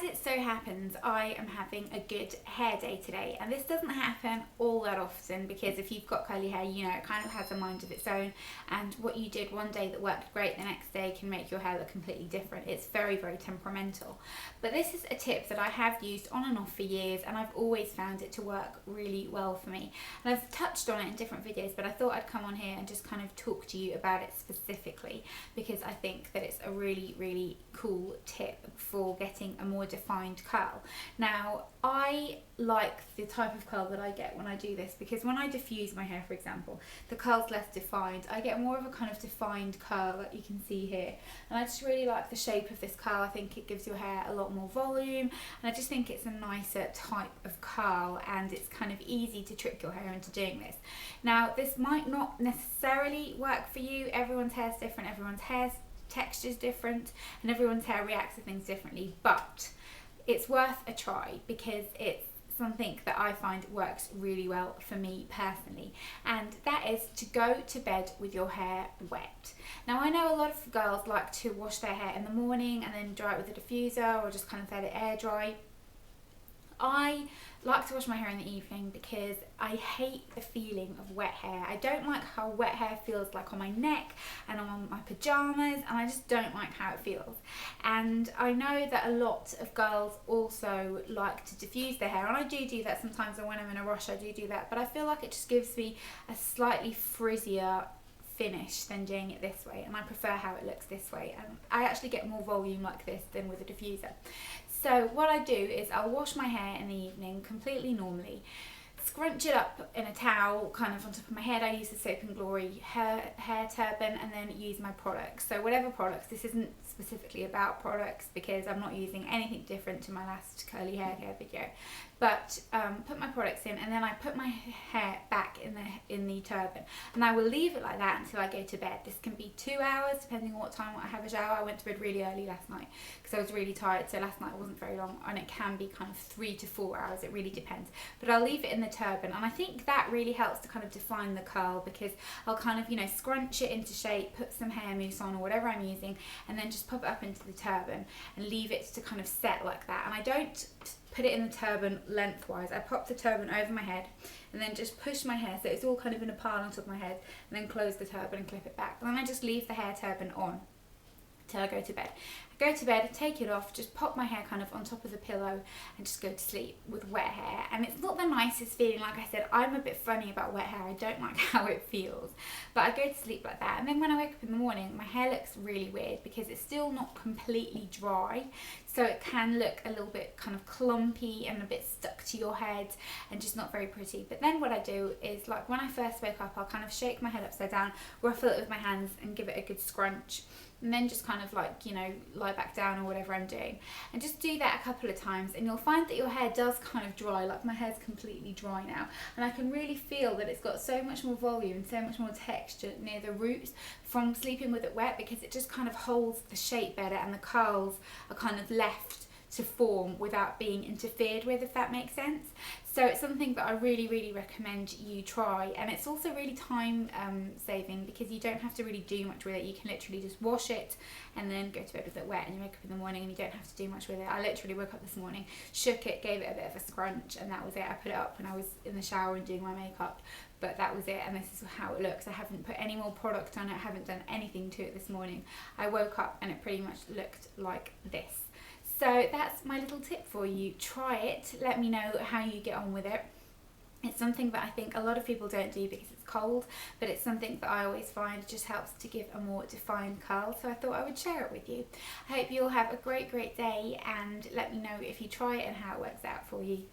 it so happens, I am having a good hair day today, and this doesn't happen all that often because if you've got curly hair, you know, it kind of has a mind of its own, and what you did one day that worked great the next day can make your hair look completely different. It's very, very temperamental. But this is a tip that I have used on and off for years, and I've always found it to work really well for me. And I've touched on it in different videos, but I thought I'd come on here and just kind of talk to you about it specifically because I think that it's a really, really cool tip for getting a more defined curl. Now, I like the type of curl that I get when I do this because when I diffuse my hair, for example, the curl's less defined. I get more of a kind of defined curl that you can see here, and I just really like the shape of this curl. I think it gives your hair a lot more volume, and I just think it's a nicer type of curl, and it's kind of easy to trick your hair into doing this. Now, this might not necessarily work for you. Everyone's hair is different, everyone's hair texture is different, and everyone's hair reacts to things differently, but it's worth a try because it's something that I find works really well for me personally, and that is to go to bed with your hair wet. Now, I know a lot of girls like to wash their hair in the morning and then dry it with a diffuser or just kind of let it air dry. I like to wash my hair in the evening because I hate the feeling of wet hair. I don't like how wet hair feels like on my neck and on my pajamas, and I just don't like how it feels. And I know that a lot of girls also like to diffuse their hair, and I do that sometimes, and when I'm in a rush I do that, but I feel like it just gives me a slightly frizzier finish than doing it this way, and I prefer how it looks this way, and I actually get more volume like this than with a diffuser. So what I do is I'll wash my hair in the evening completely normally, scrunch it up in a towel kind of on top of my head. I use the Soap and Glory hair turban, and then use my products. So whatever products, this isn't specifically about products because I'm not using anything different to my last curly hair care video, but put my products in, and then I put my hair back in the turban, and I will leave it like that until I go to bed. This can be 2 hours depending on what time I have a shower. I went to bed really early last night because I was really tired, so last night wasn't very long, and it can be kind of 3 to 4 hours, it really depends, but I'll leave it in the turban, and I think that really helps to kind of define the curl because I'll kind of, you know, scrunch it into shape, put some hair mousse on or whatever I'm using, and then just pop it up into the turban and leave it to kind of set like that. And I don't put it in the turban lengthwise. I pop the turban over my head and then just push my hair so it's all kind of in a pile on top of my head, and then close the turban and clip it back. And then I just leave the hair turban on till I go to bed. I go to bed, take it off, just pop my hair kind of on top of the pillow and just go to sleep with wet hair. And it's not the nicest feeling. Like I said, I'm a bit funny about wet hair. I don't like how it feels, but I go to sleep like that. And then when I wake up in the morning, my hair looks really weird because it's still not completely dry, so it can look a little bit kind of clumpy and a bit stuck to your head and just not very pretty. But then what I do is, like when I first wake up, I'll kind of shake my head upside down, ruffle it with my hands and give it a good scrunch, and then just kind of like, you know, lie back down or whatever I'm doing, and just do that a couple of times, and you'll find that your hair does kind of dry. Like my hair's completely dry now, and I can really feel that it's got so much more volume and so much more texture near the roots from sleeping with it wet, because it just kind of holds the shape better, and the curls are kind of left to form without being interfered with, if that makes sense. So it's something that I really, really recommend you try, and it's also really time saving because you don't have to really do much with it. You can literally just wash it and then go to bed with it wet, and you wake up in the morning and you don't have to do much with it. I literally woke up this morning, shook it, gave it a bit of a scrunch, and that was it. I put it up when I was in the shower and doing my makeup, but that was it, and this is how it looks. I haven't put any more product on it, I haven't done anything to it this morning. I woke up and it pretty much looked like this. So that's my little tip for you. Try it, let me know how you get on with it. It's something that I think a lot of people don't do because it's cold, but it's something that I always find just helps to give a more defined curl, so I thought I would share it with you. I hope you all have a great, great day, and let me know if you try it and how it works out for you.